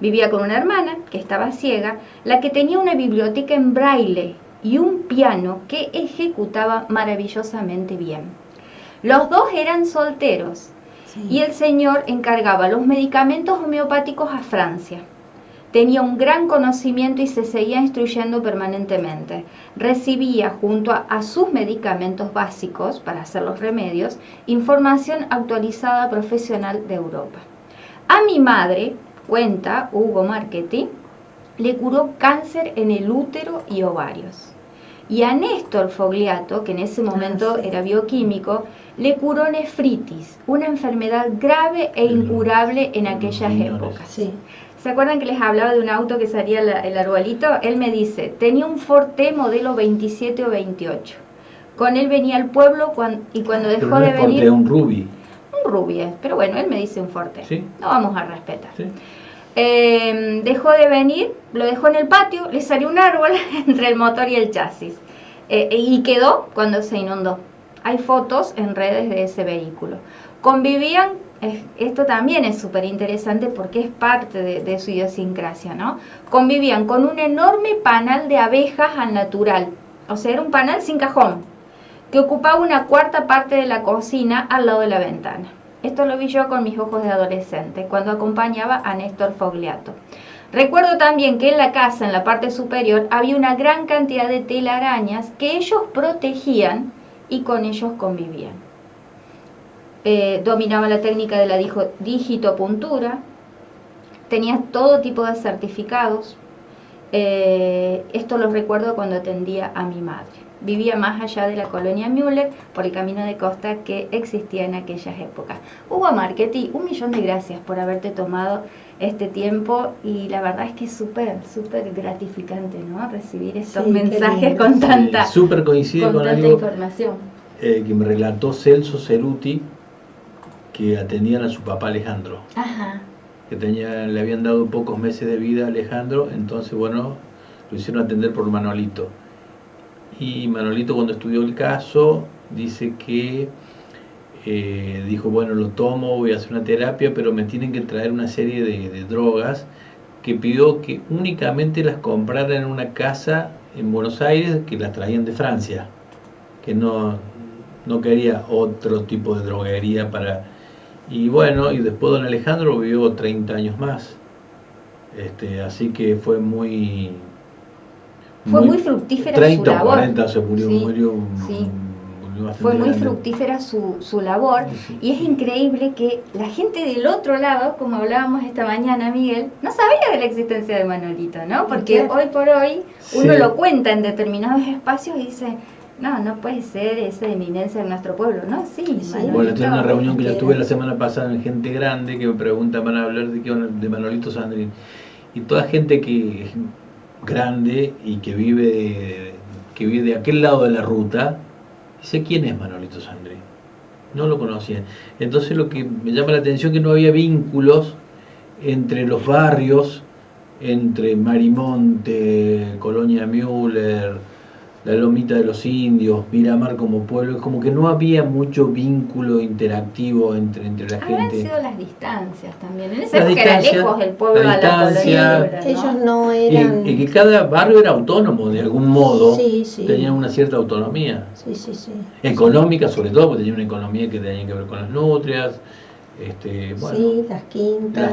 Vivía con una hermana que estaba ciega, la que tenía una biblioteca en braille y un piano que ejecutaba maravillosamente bien. Los dos eran solteros y el señor encargaba los medicamentos homeopáticos a Francia. Tenía un gran conocimiento y se seguía instruyendo permanentemente. Recibía junto a sus medicamentos básicos para hacer los remedios, información actualizada profesional de Europa. A mi madre, cuenta Hugo Marchetti, le curó cáncer en el útero y ovarios. Y a Néstor Fogliato, que en ese momento era bioquímico, le curó nefritis, una enfermedad grave e incurable en aquellas épocas. Sí. ¿Se acuerdan que les hablaba de un auto que salía el arbolito? Él me dice, tenía un Forte modelo 27 o 28. Con él venía al pueblo y cuando dejó pero no de es Forte, venir... es un Ruby. Un Ruby, pero bueno, él me dice un Forte. ¿Sí? No vamos a respetar. ¿Sí? Dejó de venir, lo dejó en el patio, le salió un árbol entre el motor y el chasis. Y quedó cuando se inundó. Hay fotos en redes de ese vehículo. Convivían, esto también es súper interesante porque es parte de su idiosincrasia, ¿no? Convivían con un enorme panal de abejas al natural. O sea, era un panal sin cajón, que ocupaba una cuarta parte de la cocina al lado de la ventana. Esto lo vi yo con mis ojos de adolescente, cuando acompañaba a Néstor Fogliato. Recuerdo también que en la casa, en la parte superior, había una gran cantidad de telarañas que ellos protegían y con ellos convivían. Dominaba la técnica de la digitopuntura, tenía todo tipo de certificados. Esto lo recuerdo cuando atendía a mi madre. Vivía más allá de la colonia Müller por el camino de costa que existía en aquellas épocas. Hugo Marchetti, 1.000.000 de gracias por haberte tomado este tiempo y la verdad es que es súper gratificante, ¿no? Recibir estos mensajes con tanta, súper coincide con tanta algo información. Que me relató Celso Ceruti, que atendían a su papá Alejandro. Ajá. Que le habían dado pocos meses de vida a Alejandro, entonces bueno, lo hicieron atender por Manolito. Y Manolito, cuando estudió el caso, dice que dijo, bueno, lo tomo, voy a hacer una terapia, pero me tienen que traer una serie de drogas, que pidió que únicamente las compraran en una casa en Buenos Aires, que las traían de Francia, que no quería otro tipo de droguería para... Y bueno, y después don Alejandro vivió 30 años más, así que fue muy fructífera 30 su labor. 40 se murió, murió fue muy grande. fructífera su labor, y es increíble que la gente del otro lado, como hablábamos esta mañana, Miguel, no sabía de la existencia de Manolito, ¿no? Porque hoy por hoy uno lo cuenta en determinados espacios y dice, no puede ser esa eminencia de nuestro pueblo, ¿no? Sí, Manolito. Bueno, tuve una reunión que ya tuve la semana pasada en Gente Grande, que me preguntan, van a hablar de Manolito Sandri, y toda gente que es grande y que vive de aquel lado de la ruta, dice, ¿quién es Manolito Sandri? No lo conocían. Entonces lo que me llama la atención es que no había vínculos entre los barrios, entre Marimonte, Colonia Müller, la Lomita de los Indios, Miramar como pueblo, es como que no había mucho vínculo interactivo entre la gente. Habrán sido las distancias también. En esa época era lejos el pueblo a la colonia, ¿no? Ellos no eran... Y que cada barrio era autónomo de algún modo, sí. tenían una cierta autonomía. Sí. Económica sobre todo, porque tenían una economía que tenía que ver con las nutrias. Bueno, sí, las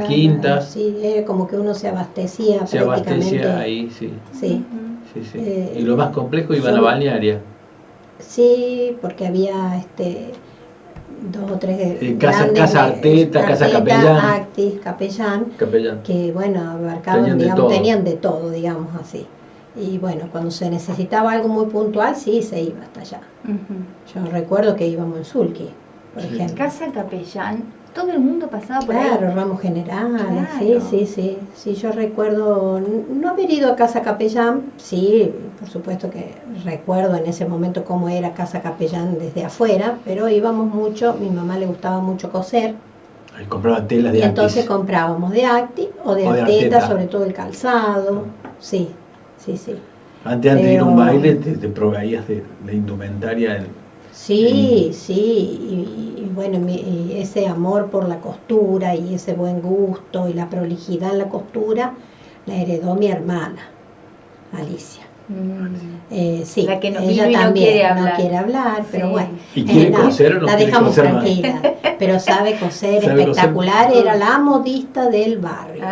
quintas. Sí, era como que uno se abastecía prácticamente. Se abastecía ahí, sí. Sí. Y lo más complejo iban a Balnearia. Sí, porque había 2 o 3 Casa Arteta, Casa Capellán. Actis, Capellán, que bueno, abarcaban, tenían de todo, digamos así. Y bueno, cuando se necesitaba algo muy puntual, sí, se iba hasta allá. Yo recuerdo que íbamos en Sulky, por ejemplo. Casa Capellán, todo el mundo pasaba por ahí. Claro, ramos generales, sí, yo recuerdo no haber ido a Casa Capellán, sí, por supuesto que recuerdo en ese momento cómo era Casa Capellán desde afuera, pero íbamos mucho, mi mamá le gustaba mucho coser. Ahí compraba telas de Actis. Y entonces comprábamos de Actis o de Arteta, sobre todo el calzado, sí. Antes de ir a un baile te proveías de indumentaria. Sí, y bueno, y ese amor por la costura y ese buen gusto y la prolijidad en la costura la heredó mi hermana, Alicia. Sí, la que ella también no quiere hablar, pero bueno. ¿Y quiere coser o no la quiere dejamos coser tranquila, pero sabe coser espectacular, era la modista del barrio.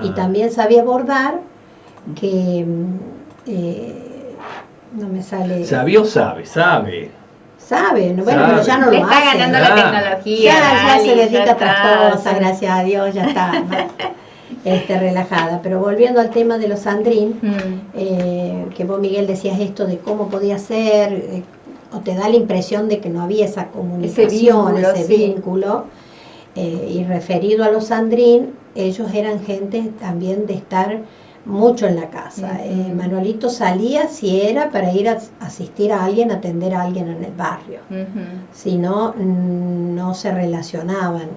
Y también sabía bordar, que no me sale. ¿Sabía o sabe? Sabe, bueno, pero ya no lo hace. Está ganando la tecnología. Ya se dedica a otras cosas, gracias a Dios, ya está más relajada. Pero volviendo al tema de los Sandrín, que vos, Miguel, decías esto de cómo podía ser, o te da la impresión de que no había esa comunicación, ese vínculo. Y referido a los Sandrín, ellos eran gente también de estar mucho en la casa. Manuelito salía si era para ir a asistir a alguien, atender a alguien en el barrio. Si no, no se relacionaban.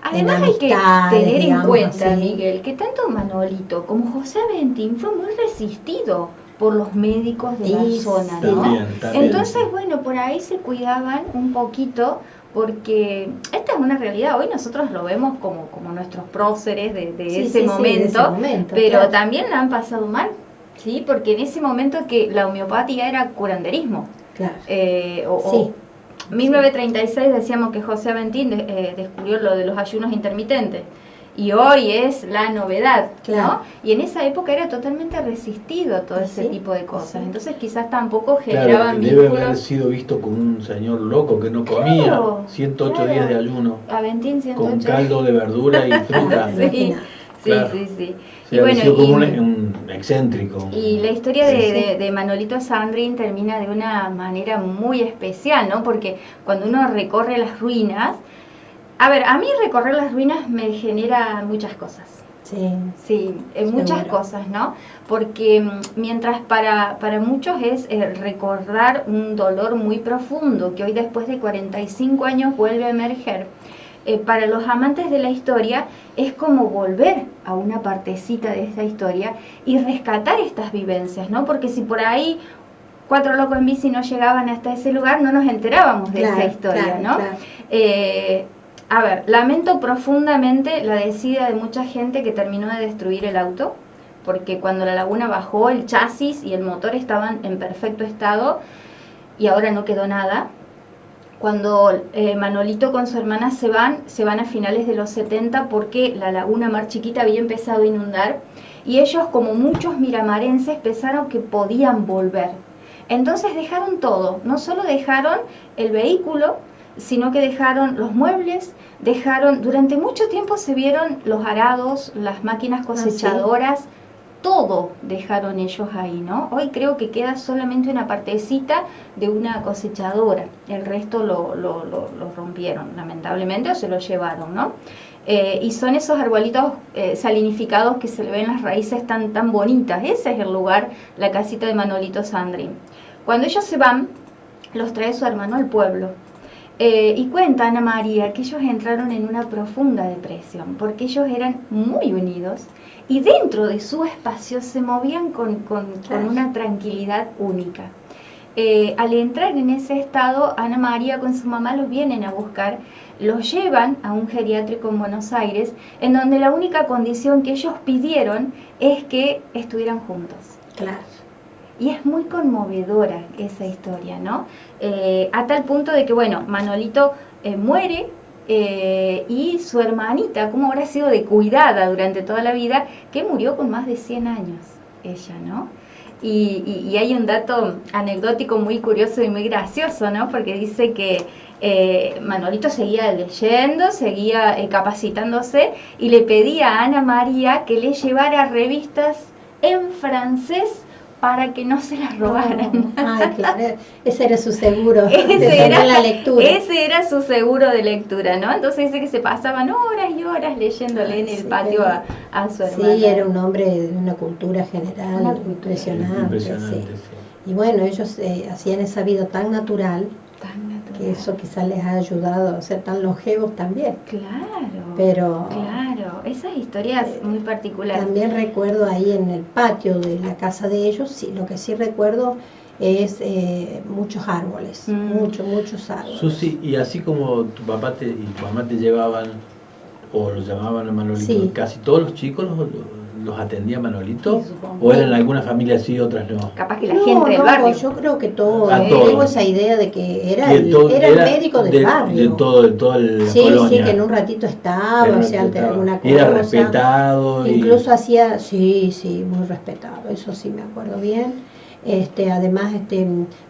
Además hay que tener en cuenta, así, Miguel, que tanto Manolito como José Aventín fue muy resistido por los médicos de la zona, ¿no? También. Entonces, bueno, por ahí se cuidaban un poquito, porque esta es una realidad. Hoy nosotros lo vemos como nuestros próceres de ese momento, pero claro, también la han pasado mal, ¿sí? Porque en ese momento que la homeopatía era curanderismo. Claro. 1936 decíamos que José Aventín descubrió lo de los ayunos intermitentes. Y hoy es la novedad, claro, ¿no? Y en esa época era totalmente resistido todo ese tipo de cosas. Entonces quizás tampoco generaban vínculos. Debe haber sido visto como un señor loco que no comía, claro, 108 días de ayuno. Aventín 108. Con caldo de verdura y fruta. Sí. Y bueno, sido como un excéntrico. Y la historia de Manolito Sandrín termina de una manera muy especial, ¿no? Porque cuando uno recorre las ruinas, a ver, a mí recorrer las ruinas me genera muchas cosas. Sí, muchas cosas, ¿no? Porque mientras para muchos es recordar un dolor muy profundo, que hoy después de 45 años vuelve a emerger, para los amantes de la historia es como volver a una partecita de esta historia y rescatar estas vivencias, ¿no? Porque si por ahí 4 locos en bici no llegaban hasta ese lugar, no nos enterábamos de esa historia, ¿no? A ver, lamento profundamente la desidia de mucha gente que terminó de destruir el auto, porque cuando la laguna bajó, el chasis y el motor estaban en perfecto estado y ahora no quedó nada. Cuando Manolito con su hermana se van a finales de los 70 porque la laguna Mar Chiquita había empezado a inundar y ellos, como muchos miramarenses, pensaron que podían volver. Entonces dejaron todo, no solo dejaron el vehículo, sino que dejaron los muebles, durante mucho tiempo se vieron los arados, las máquinas cosechadoras, todo dejaron ellos ahí, ¿no? Hoy creo que queda solamente una partecita de una cosechadora, el resto lo rompieron, lamentablemente, o se lo llevaron, ¿no? Y son esos arbolitos salinificados que se le ven las raíces tan bonitas. Ese es el lugar, la casita de Manolito Sandrín. Cuando ellos se van, los trae su hermano al pueblo. Y cuenta Ana María que ellos entraron en una profunda depresión porque ellos eran muy unidos y dentro de su espacio se movían con una tranquilidad única. Al entrar en ese estado, Ana María con su mamá los vienen a buscar, los llevan a un geriátrico en Buenos Aires, en donde la única condición que ellos pidieron es que estuvieran juntos. Claro. Y es muy conmovedora esa historia, ¿no? A tal punto de que, bueno, Manolito muere y su hermanita, cómo habrá sido de cuidada durante toda la vida, que murió con más de 100 años, ella, ¿no? Y hay un dato anecdótico muy curioso y muy gracioso, ¿no? Porque dice que Manolito seguía leyendo, seguía capacitándose y le pedía a Ana María que le llevara revistas en francés para que no se las robaran. Ay, claro, ese era su seguro ese era la lectura. Ese era su seguro de lectura, ¿no? Entonces dice que se pasaban horas y horas leyéndole en el patio a su hermana. Sí, era un hombre de una cultura general impresionante. Sí. Y bueno, ellos hacían esa vida tan natural, que eso quizás les ha ayudado a ser tan longevos también. Claro, claro, esas historias muy particulares. También recuerdo ahí en el patio de la casa de ellos, sí, lo que sí recuerdo es muchos árboles, muchos árboles. Susi, y así como tu papá y tu mamá te llevaban, o lo llamaban a Manolito, sí. ¿Casi todos los chicos los atendía Manolito? Sí, ¿o eran algunas familias sí, otras no? Capaz que la gente del barrio. Yo creo que todos. Todos. Tengo esa idea de que era el médico del barrio. De todo el sí, colonia. Sí, que en un ratito estaba, o sea, ante alguna cosa. Era respetado. Incluso hacía, sí, muy respetado, eso sí me acuerdo bien. Además,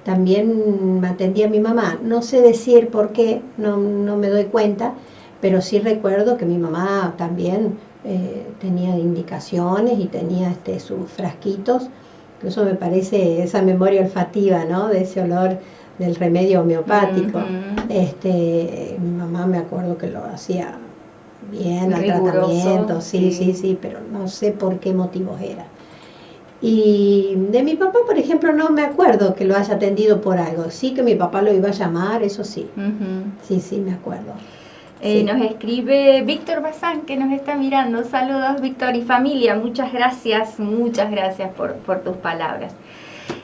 también me atendía a mi mamá. No sé decir por qué, no me doy cuenta, pero sí recuerdo que mi mamá también tenía indicaciones y tenía sus frasquitos. Incluso me parece esa memoria olfativa, ¿no? De ese olor del remedio homeopático. Mi mamá me acuerdo que lo hacía bien al tratamiento, sí, pero no sé por qué motivos era. Y de mi papá, por ejemplo, no me acuerdo que lo haya atendido por algo. Sí que mi papá lo iba a llamar, eso sí. Sí, me acuerdo. Sí. Nos escribe Víctor Bazán, que nos está mirando. Saludos, Víctor y familia. Muchas gracias por tus palabras.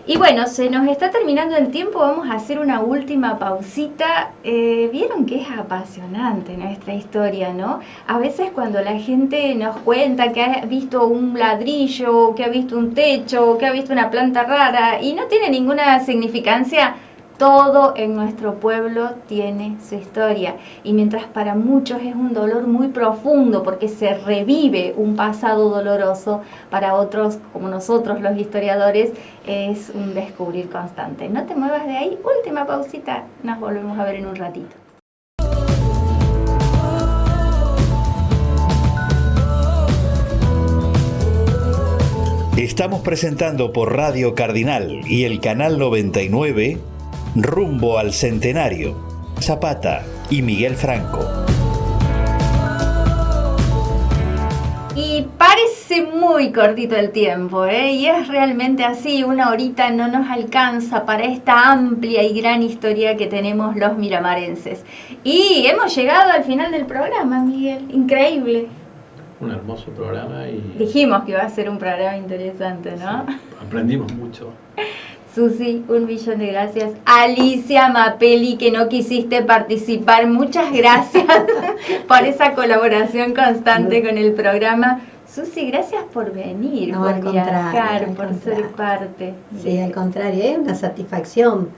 Y bueno, se nos está terminando el tiempo. Vamos a hacer una última pausita. Vieron que es apasionante nuestra historia, ¿no? A veces cuando la gente nos cuenta que ha visto un ladrillo, que ha visto un techo, que ha visto una planta rara y no tiene ninguna significancia, todo en nuestro pueblo tiene su historia. Y mientras para muchos es un dolor muy profundo porque se revive un pasado doloroso, para otros, como nosotros los historiadores, es un descubrir constante. No te muevas de ahí, última pausita, nos volvemos a ver en un ratito. Estamos presentando por Radio Cardinal y el Canal 99 Rumbo al Centenario, Zapata y Miguel Franco. Y parece muy cortito el tiempo, y es realmente así, 1 horita no nos alcanza para esta amplia y gran historia que tenemos los miramarenses. Y hemos llegado al final del programa, Miguel, increíble. Un hermoso programa y... Dijimos que iba a ser un programa interesante, ¿no? Sí, aprendimos mucho. Susi, 1.000.000 de gracias. Alicia Mapelli, que no quisiste participar, muchas gracias por esa colaboración constante con el programa. Susi, gracias por venir, por viajar, por ser parte. Sí, al contrario, es una satisfacción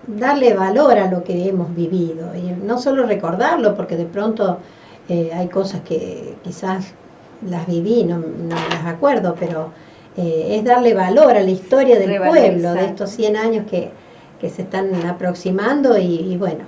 darle valor a lo que hemos vivido y no solo recordarlo, porque de pronto hay cosas que quizás las viví, no las acuerdo, pero es darle valor a la historia del pueblo, de estos 100 años que se están aproximando y bueno,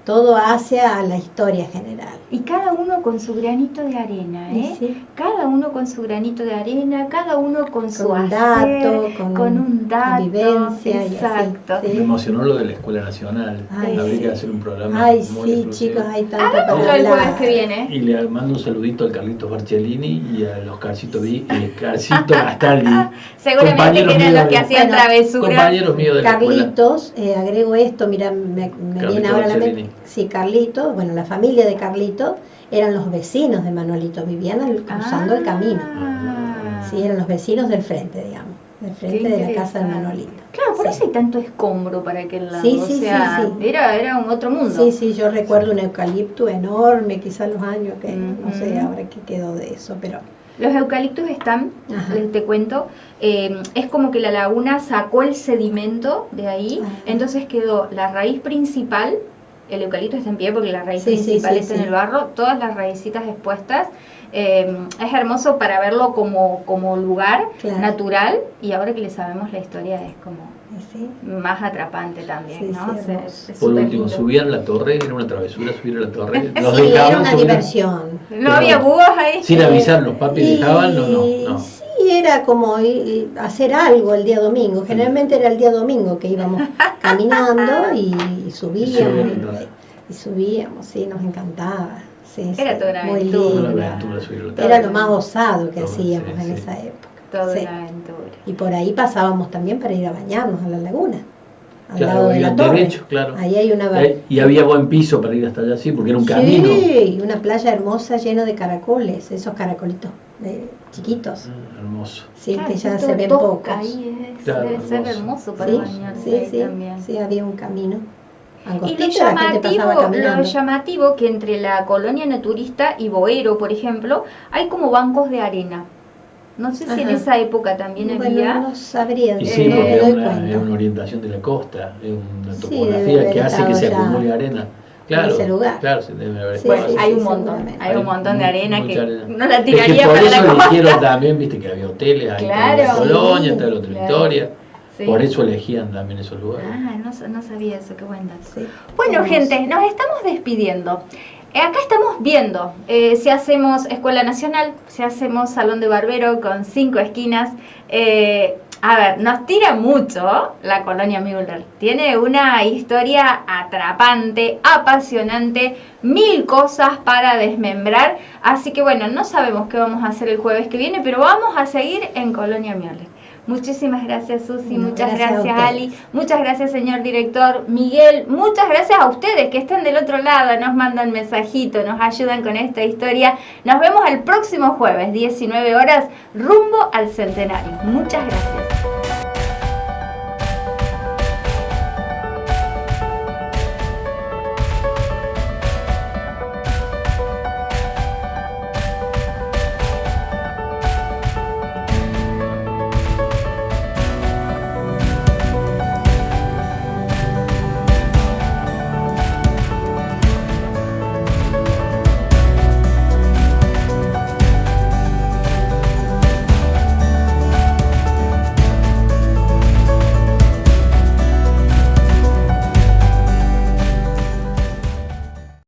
todo hacia la historia general. Y cada uno con su granito de arena, Sí. Cada uno con su granito de arena, cada uno con su un hacer, dato, con un dato, vivencia. exacto. Y así, sí. Me emocionó lo de la Escuela Nacional. Habría que hacer un programa muy exclusivo. Chicos, hay tanto Hagámoslo el jueves que viene. Y le mando un saludito al Carlitos Barcellini y a los Carcito Gastaldi. Seguramente que eran los que hacían travesuras. Compañeros míos de la Carlitos, agrego esto, mira, me viene ahora a la mente. Sí, Carlitos, bueno, la familia de Carlitos eran los vecinos de Manuelito, vivían cruzando el camino. Sí, eran los vecinos del frente, digamos, del frente de la casa de Manuelito. Claro, por eso hay tanto escombro para aquel lado. Sí. Era un otro mundo. Sí, yo recuerdo un eucalipto enorme, quizás los años que, no sé ahora qué quedó de eso, pero... Los eucaliptos están, te cuento, es como que la laguna sacó el sedimento de ahí, entonces quedó la raíz principal el eucalipto está en pie porque la raíz Sí, principal sí, está sí. en el barro, todas las raícitas expuestas. Es hermoso para verlo como lugar Claro. natural, y ahora que le sabemos la historia es como Sí. más atrapante también, Sí, ¿no? sí, Es hermoso. es Por súper último, lindo. subir a la torre, era una travesura subir a la torre. Nos Sí, dejaban era una subir diversión. ¿No había búhos ahí? sin avisar, los papis dejaban, no. Sí, era como hacer algo el día domingo. Generalmente era el día domingo que íbamos caminando y subíamos. Y subíamos, sí, nos encantaba. Sí, Era sí, toda una muy aventura. lindo. Una aventura subir a la torre. Era lo más osado que Sí, hacíamos en sí. esa época. Toda Sí. una aventura. Y por ahí pasábamos también para ir a bañarnos a la laguna, al Claro, lado de iban la torre. derecho, claro. Ahí hay una Y había buen piso para ir hasta allá, sí, porque era un camino. Sí, y una playa hermosa llena de caracoles, esos caracolitos chiquitos. Hermoso. Sí, Claro, que ya justo se ven Tosca, pocos. ahí Claro, debe ser hermoso. hermoso para Sí, bañarse sí, ahí sí, también. sí, había un camino. Y Angostito, la gente pasaba lo caminando. llamativo que entre la colonia naturista y Boero, por ejemplo, hay como bancos de arena. No sé si en Ajá. esa época también Bueno, había. no sabría Y decir, sí, no porque me es doy una cuenta. orientación de la costa, es una Sí, topografía debe haber que hace que se estado ya acumule arena. Claro, ese lugar. claro, se debe haber Sí, Bueno, estado sí, hay así. un montón, seguramente. hay un montón de arena mucha que arena. no la Es que tiraría por para eso la eligieron costa. también, viste que había hoteles ahí Claro. en la colonia, Sí, tal otra claro. historia. Sí. Por eso elegían también esos lugares. Ah, no sabía eso, qué buen dato. Sí. Bueno, Hermoso. gente, nos estamos despidiendo. Acá estamos viendo si hacemos Escuela Nacional, si hacemos Salón de Barbero con 5 esquinas. A ver, nos tira mucho la colonia Müller. Tiene una historia atrapante, apasionante, 1000 cosas para desmembrar. Así que bueno, no sabemos qué vamos a hacer el jueves que viene, pero vamos a seguir en Colonia Müller. Muchísimas gracias, Susi, No, muchas gracias a gracias, ustedes. Ali, muchas gracias, señor director Miguel, muchas gracias a ustedes que están del otro lado, nos mandan mensajito, nos ayudan con esta historia. Nos vemos el próximo jueves, 19 horas, rumbo al centenario. Muchas gracias.